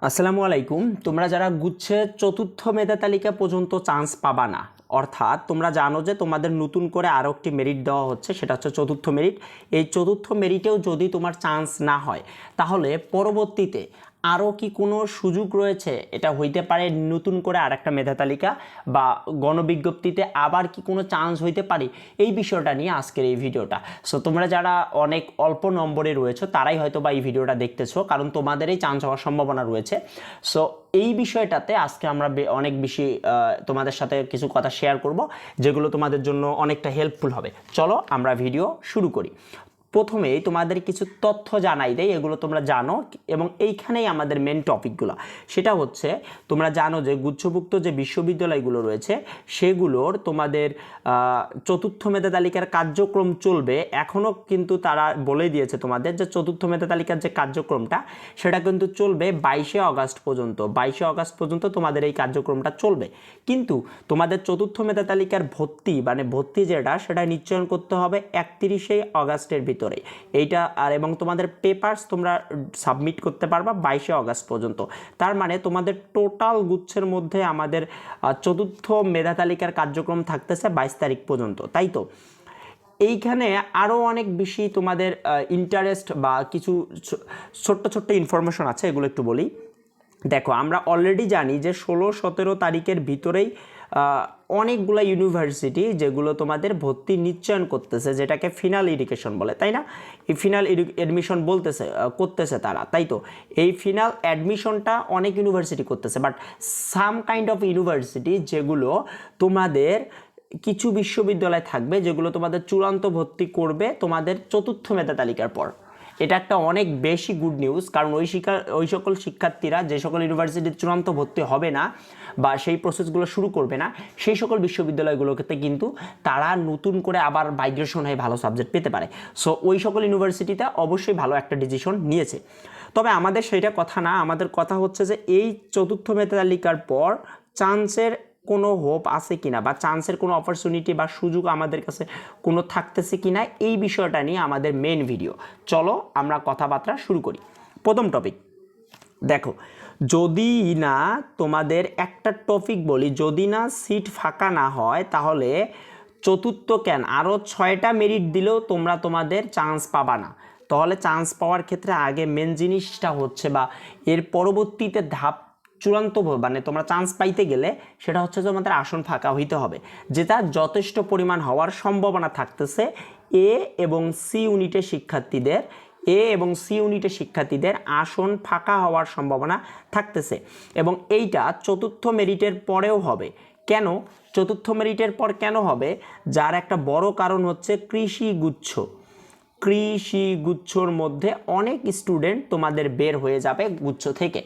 আসসালামু আলাইকুম। তোমরা যারা গুচ্ছে চতুর্থ মেধা তালিকা পর্যন্ত চান্স পাবা না, অর্থাৎ তোমরা জানো যে তোমাদের নতুন করে আরও একটি মেরিট দেওয়া হচ্ছে, সেটা হচ্ছে চতুর্থ মেরিট। এই চতুর্থ মেরিটেও যদি তোমার চান্স না হয়, তাহলে পরবর্তীতে আরও কি কোনো সুযোগ রয়েছে? এটা হইতে পারে নতুন করে আর একটা মেধা তালিকা বা গণবিজ্ঞপ্তিতে আবার কি কোনো চান্স হইতে পারে, এই বিষয়টা নিয়ে আজকের এই ভিডিওটা। সো তোমরা যারা অনেক অল্প নম্বরে রয়েছো তারাই হয়তো বা এই ভিডিওটা দেখতেছো, কারণ তোমাদেরই চান্স হওয়ার সম্ভাবনা রয়েছে। সো এই বিষয়টাতে আজকে আমরা অনেক বেশি তোমাদের সাথে কিছু কথা শেয়ার করব, যেগুলো তোমাদের জন্য অনেকটা হেল্পফুল হবে। চলো আমরা ভিডিও শুরু করি। প্রথমেই তোমাদের কিছু তথ্য জানাই দেয়, এগুলো তোমরা জানো, এবং এইখানেই আমাদের মেন টপিকগুলো। সেটা হচ্ছে, তোমরা জানো যে গুচ্ছভুক্ত যে বিশ্ববিদ্যালয়গুলো রয়েছে সেগুলোর তোমাদের চতুর্থ মেধা তালিকার কার্যক্রম চলবে। এখনও কিন্তু তারা বলে দিয়েছে তোমাদের যে চতুর্থ মেধা তালিকার যে কার্যক্রমটা সেটা কিন্তু চলবে 22শে অগাস্ট পর্যন্ত। 22শে অগাস্ট পর্যন্ত তোমাদের এই কার্যক্রমটা চলবে, কিন্তু তোমাদের চতুর্থ মেধা তালিকার ভর্তি যেটা সেটা নিশ্চয়ন করতে হবে 31শে অগাস্টের ভিতরে এইটা। আর এবং তোমাদের পেপারস তোমরা সাবমিট করতে পারবা 22শে অগাস্ট পর্যন্ত। তার মানে তোমাদের টোটাল গুচ্ছের মধ্যে আমাদের চতুর্থ মেধা তালিকার কার্যক্রম থাকতেছে 22 তারিখ পর্যন্ত, তাই তো? এইখানে আরও অনেক বেশি তোমাদের ইন্টারেস্ট বা কিছু ছোট্ট ছোট্ট ইনফরমেশন আছে, এগুলো একটু বলি। দেখো, আমরা অলরেডি জানি যে 16-17 তারিখের ভিতরেই অনেকগুলো ইউনিভার্সিটি যেগুলো তোমাদের ভর্তি নিশ্চয়ন করতেছে, যেটাকে ফিনাল এডুকেশন বলে, তাই না? এই ফিনাল অ্যাডমিশন করতেছে তারা, তাই তো? এই ফিনাল অ্যাডমিশনটা অনেক ইউনিভার্সিটি করতেছে, but some kind of university যেগুলো তোমাদের কিছু বিশ্ববিদ্যালয় থাকবে যেগুলো তোমাদের চূড়ান্ত ভর্তি করবে তোমাদের চতুর্থ মেধা তালিকার পর। এটা একটা অনেক বেশি গুড নিউজ, কারণ ওই সকল শিক্ষার্থীরা যে সকল ইউনিভার্সিটির চূড়ান্ত ভর্তি হবে না বা সেই প্রসেসগুলো শুরু করবে না, সেই সকল বিশ্ববিদ্যালয়গুলোতে কিন্তু তারা নতুন করে আবার মাইগ্রেশন হয়ে ভালো সাবজেক্ট পেতে পারে। সো ওই সকল ইউনিভার্সিটিতে অবশ্যই ভালো একটা ডিসিশন নিয়েছে। তবে আমাদের সেইটা কথা না, আমাদের কথা হচ্ছে যে এই চতুর্থ মেধা তালিকার পর চান্সের কোনো হোপ আছে কিনা, বা চান্সের কোনো অপরচুনিটি বা সুযোগ আমাদের কাছে কোনো থাকতেছে কিনা, এই বিষয়টা নিয়ে আমাদের মেন ভিডিও। চলো আমরা কথাবার্তা শুরু করি। প্রথম টপিক দেখো, যদি না তোমাদের একটা টপিক বলি, যদি না সিট ফাঁকা না হয় তাহলে চতুর্থ আরও 6টা মেরিট দিলেও তোমরা তোমাদের চান্স পাবা না। তাহলে চান্স পাওয়ার ক্ষেত্রে আগে মেন জিনিসটা হচ্ছে, বা এর পরবর্তীতে ধাপ চূড়ান্ত তোমরা চান্স পাইতে গেলে সেটা হচ্ছে যে তোমাদের আসন ফাঁকা হইতে হবে, যেটা যথেষ্ট পরিমাণ হওয়ার সম্ভাবনা থাকতেছে এ এবং সি ইউনিটের শিক্ষার্থীদের আসন ফাঁকা হওয়ার সম্ভাবনা থাকতেছে। এবং এইটা চতুর্থ মেরিটের পরেও হবে। কেন চতুর্থ মেরিটের পর কেন হবে? যার একটা বড় কারণ হচ্ছে কৃষি গুচ্ছর মধ্যে অনেক স্টুডেন্ট তোমাদের বের হয়ে যাবে গুচ্ছ থেকে।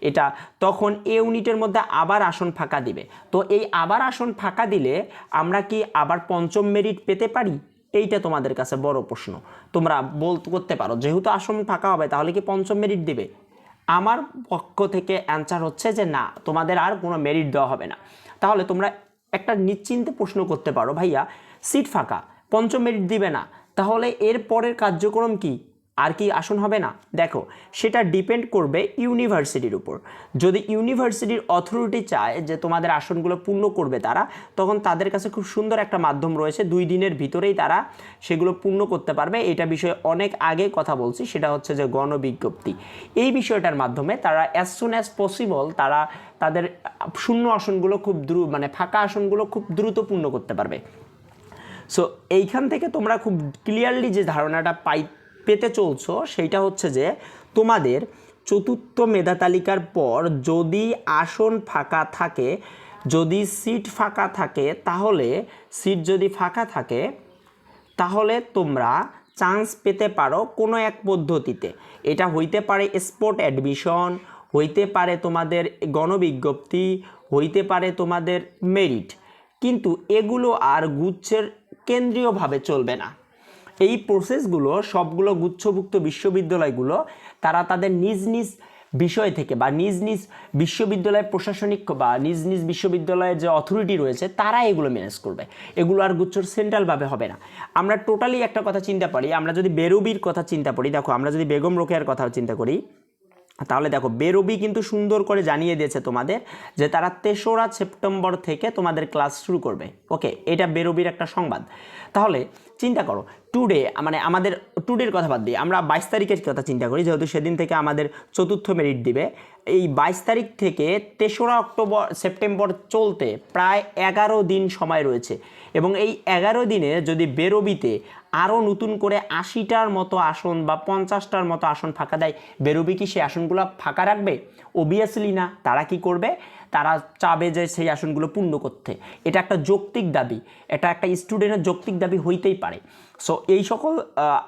এটা তখন এ ইউনিটের মধ্যে আবার আসন ফাঁকা দিবে। তো এই আবার আসন ফাঁকা দিলে আমরা কি আবার পঞ্চম মেরিট পেতে পারি? এইটা তোমাদের কাছে বড় প্রশ্ন। তোমরা করতে পারো, যেহেতু আসন ফাঁকা হবে তাহলে কি পঞ্চম মেরিট দিবে? আমার পক্ষ থেকে অ্যান্সার হচ্ছে যে না, তোমাদের আর কোনো মেরিট দেওয়া হবে না। তাহলে তোমরা একটা নিশ্চিন্তে প্রশ্ন করতে পারো, ভাইয়া সিট ফাঁকা, পঞ্চম মেরিট দিবে না, তাহলে এর পরের কার্যক্রম কি? আর কি আসন হবে না? দেখো, সেটা ডিপেন্ড করবে ইউনিভার্সিটির উপর। যদি ইউনিভার্সিটির অথরিটি চায় যে তোমাদের আসনগুলো পূর্ণ করবে তারা, তখন তাদের কাছে খুব সুন্দর একটা মাধ্যম রয়েছে, 2 দিনের ভিতরেই তারা সেগুলো পূর্ণ করতে পারবে। এটা বিষয়ে অনেক আগে কথা বলছি, সেটা হচ্ছে যে গণবিজ্ঞপ্তি। এই বিষয়টার মাধ্যমে তারা অ্যাজ সুন অ্যাজ পসিবল তারা তাদের শূন্য আসনগুলো খুব দ্রুত, ফাঁকা আসনগুলো খুব দ্রুত পূর্ণ করতে পারবে। সো এইখান থেকে তোমরা খুব ক্লিয়ারলি যে ধারণাটা পেতে চলছো সেইটা হচ্ছে যে তোমাদের চতুর্থ মেধা তালিকার পর যদি আসন ফাঁকা থাকে, যদি সিট ফাঁকা থাকে, তাহলে তোমরা চান্স পেতে পারো কোনো এক পদ্ধতিতে। এটা হইতে পারে স্পট অ্যাডমিশন, হইতে পারে তোমাদের গণবিজ্ঞপ্তি, হইতে পারে তোমাদের মেরিট। কিন্তু এগুলো আর গুচ্ছের কেন্দ্রীয়ভাবে চলবে না। এই প্রসেসগুলো সবগুলো গুচ্ছভুক্ত বিশ্ববিদ্যালয়গুলো তারা তাদের নিজ নিজ বিষয় থেকে বা নিজ নিজ বিশ্ববিদ্যালয়ের প্রশাসনিক বা নিজ নিজ বিশ্ববিদ্যালয়ের যে অথরিটি রয়েছে তারা এগুলো ম্যানেজ করবে। এগুলো আর গুচ্ছর সেন্ট্রালভাবে হবে না। আমরা টোটালি একটা কথা চিন্তা পারি, আমরা যদি বেরুবির কথা চিন্তা করি, দেখো আমরা যদি বেগম রোকেয়ার কথা চিন্তা করি, তাহলে দেখো বেরোবি কিন্তু সুন্দর করে জানিয়ে দিয়েছে তোমাদের যে তারা 3রা সেপ্টেম্বর থেকে তোমাদের ক্লাস শুরু করবে। ওকে, এটা বেরোবির একটা সংবাদ। তাহলে চিন্তা করো টুডে, মানে আমাদের টুডের কথা বাদ দিয়ে আমরা 22 তারিখের কথা চিন্তা করি, যেহেতু সেদিন থেকে আমাদের চতুর্থ মেরিট দিবে। এই 22 তারিখ থেকে 3রা সেপ্টেম্বর চলতে প্রায় 11 দিন সময় রয়েছে, এবং এই 11 দিনে যদি বেরোবিতে আরও নতুন করে 80টার মতো আসন বা 50টার মতো আসন ফাঁকা দেয়, বেরোবি কি সেই আসনগুলো ফাঁকা রাখবে? অবভিয়াসলি না। তারা কি করবে? তারা চাবে যে সেই আসনগুলো পূর্ণ করতে। এটা একটা যৌক্তিক দাবি, এটা একটা স্টুডেন্টের যৌক্তিক দাবি হইতেই পারে। সো এই সকল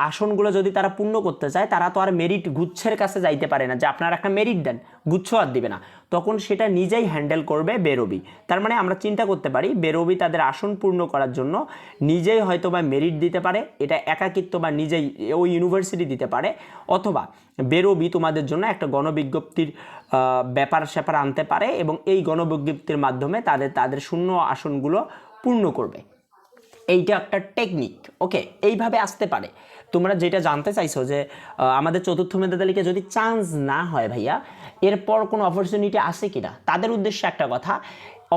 আসনগুলো যদি তারা পূর্ণ করতে চায়, তারা তো আর মেরিট গুচ্ছের কাছে যাইতে পারে না যে আপনারা একটা মেরিট দেন, গুচ্ছ আর দিবে না, তখন সেটা নিজেই হ্যান্ডেল করবে বেরোবি। তার মানে আমরা চিন্তা করতে পারি বেরোবি তাদের আসন পূর্ণ করার জন্য নিজেই হয়তো বা মেরিট দিতে পারে, এটা একাকিত্ব বা নিজেই ওই ইউনিভার্সিটি দিতে পারে, অথবা বেরোবি তোমাদের জন্য একটা গণবিজ্ঞপ্তির ব্যাপার স্যাপার আনতে পারে এবং এই গণবিজ্ঞপ্তির মাধ্যমে তাদের শূন্য আসনগুলো পূর্ণ করবে। এইটা একটা টেকনিক। ওকে, এইভাবে আসতে পারে। তোমরা যেটা জানতে চাইছো যে আমাদের চতুর্থ মেধা তালিকায় যদি চান্স না হয় ভাইয়া, এরপর কোনো অপরচুনিটি আসে কিনা, তাদের উদ্দেশ্যে একটা কথা,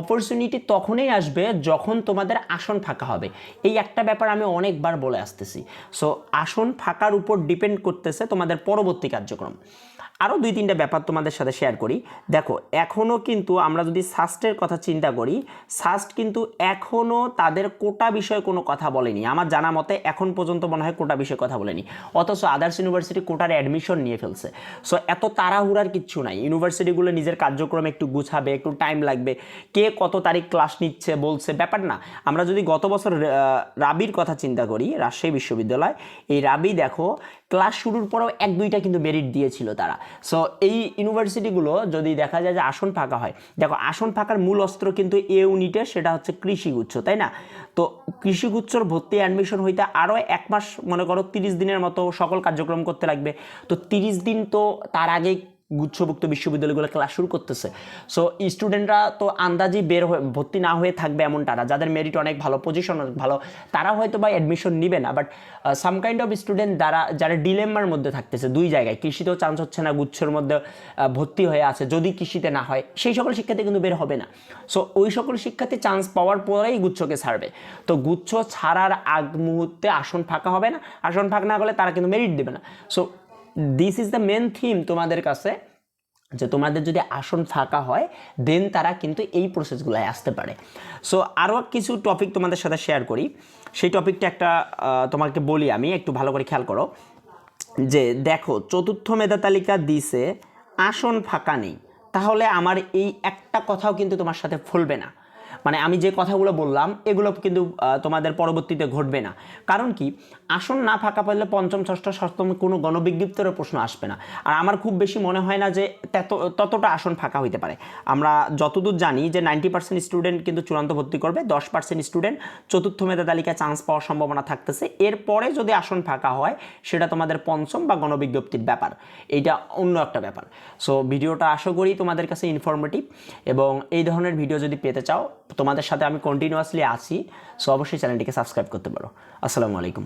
অপরচুনিটি তখনই আসবে যখন তোমাদের আসন ফাঁকা হবে। এই একটা ব্যাপার আমি অনেকবার বলে আসতেছি। সো আসন ফাঁকার উপর ডিপেন্ড করতেছে তোমাদের পরবর্তী কার্যক্রম। আরও 2-3টা ব্যাপার তোমাদের সাথে শেয়ার করি। দেখো এখনও কিন্তু আমরা যদি সাস্টের কথা চিন্তা করি, সাস্ট কিন্তু এখনও তাদের কোটা বিষয়ে কোনো কথা বলেনি। আমার জানা মতে এখন পর্যন্ত মনে হয় কোটা বিষয়ে কথা বলেনি, অথচ আদার্স ইউনিভার্সিটি কোটার অ্যাডমিশন নিয়ে ফেলছে। সো এত তাড়াহুড়ার কিচ্ছু নাই। ইউনিভার্সিটিগুলো নিজের কার্যক্রম একটু গুছাবে, একটু টাইম লাগবে, কে কত তারিখ ক্লাস নিচ্ছে বলছে, ব্যাপার না। আমরা যদি গত বছর রাবির কথা চিন্তা করি, রাজশাহী বিশ্ববিদ্যালয়, এই রাবি দেখো ক্লাস শুরুর পরেও 1-2টা কিন্তু মেরিট দিয়েছিল তারা। সো এই ইউনিভার্সিটিগুলো যদি দেখা যায় যে আসন ফাঁকা হয়, দেখো আসন ফাঁকার মূল অস্ত্র কিন্তু এ ইউনিটের, সেটা হচ্ছে কৃষিগুচ্ছ, তাই না? তো কৃষিগুচ্ছর ভর্তি অ্যাডমিশন হইতে আরও 1 মাস, মনে করো 30 দিনের মতো সকল কার্যক্রম করতে লাগবে। তো 30 দিন তো তার আগেই গুচ্ছভুক্ত বিশ্ববিদ্যালয়গুলো ক্লাস শুরু করতেছে। সো স্টুডেন্টরা তো আন্দাজি বের হয়ে ভর্তি না হয়ে থাকবে এমন তারা, যাদের মেরিট অনেক ভালো, পজিশন অনেক ভালো, তারা হয়তো বা অ্যাডমিশন নিবে না। But some kind of student যারা ডিলেমার মধ্যে থাকতেছে, দুই জায়গায় কৃষিতেও চান্স হচ্ছে না, গুচ্ছের মধ্যে ভর্তি হয়ে আছে, যদি কৃষিতে না হয়, সেই সকল শিক্ষার্থী কিন্তু বের হবে না। সো ওই সকল শিক্ষার্থী চান্স পাওয়ার পরেই গুচ্ছকে ছাড়বে। তো গুচ্ছ ছাড়ার আগ মুহূর্তে আসন ফাঁকা হবে না, আসন ফাঁকা না হলে তারা কিন্তু মেরিট দেবে না। So this is the main theme তোমাদের কাছে, যে তোমাদের যদি আসন ফাঁকা হয় দেন তারা কিন্তু এই প্রসেসগুলোয় আসতে পারে। সো আরও কিছু টপিক তোমাদের সাথে শেয়ার করি। সেই টপিকটা একটা তোমাকে বলি, আমি একটু ভালো করে খেয়াল করো। যে দেখো চতুর্থ মেধা তালিকা দিছে, আসন ফাঁকা নেই, তাহলে আমার এই একটা কথাও কিন্তু তোমার সাথে ফলবে না। মানে আমি যে কথাগুলো বললাম এগুলো কিন্তু তোমাদের পরবর্তীতে ঘটবে না। কারণ কি, আসন না ফাঁকা পেলে পঞ্চম, ষষ্ঠ, সপ্তম কোনো গণবিজ্ঞপ্তিরও প্রশ্ন আসবে না। আর আমার খুব বেশি মনে হয় না যে ততটা আসন ফাঁকা হইতে পারে। আমরা যতদূর জানি যে 90% স্টুডেন্ট কিন্তু চূড়ান্ত ভর্তি করবে, 10% স্টুডেন্ট চতুর্থ মেধা তালিকায় চান্স পাওয়ার সম্ভাবনা থাকতেছে। এরপরে যদি আসন ফাঁকা হয় সেটা তোমাদের পঞ্চম বা গণবিজ্ঞপ্তির ব্যাপার, এইটা অন্য একটা ব্যাপার। সো ভিডিওটা আশা করি তোমাদের কাছে ইনফরমেটিভ, এবং এই ধরনের ভিডিও যদি পেতে চাও, তোমাদের সাথে আমি কন্টিনিউয়াসলি আছি। সো অবশ্যই চ্যানেলটিকে সাবস্ক্রাইব করতে পারো। আসসালামু আলাইকুম।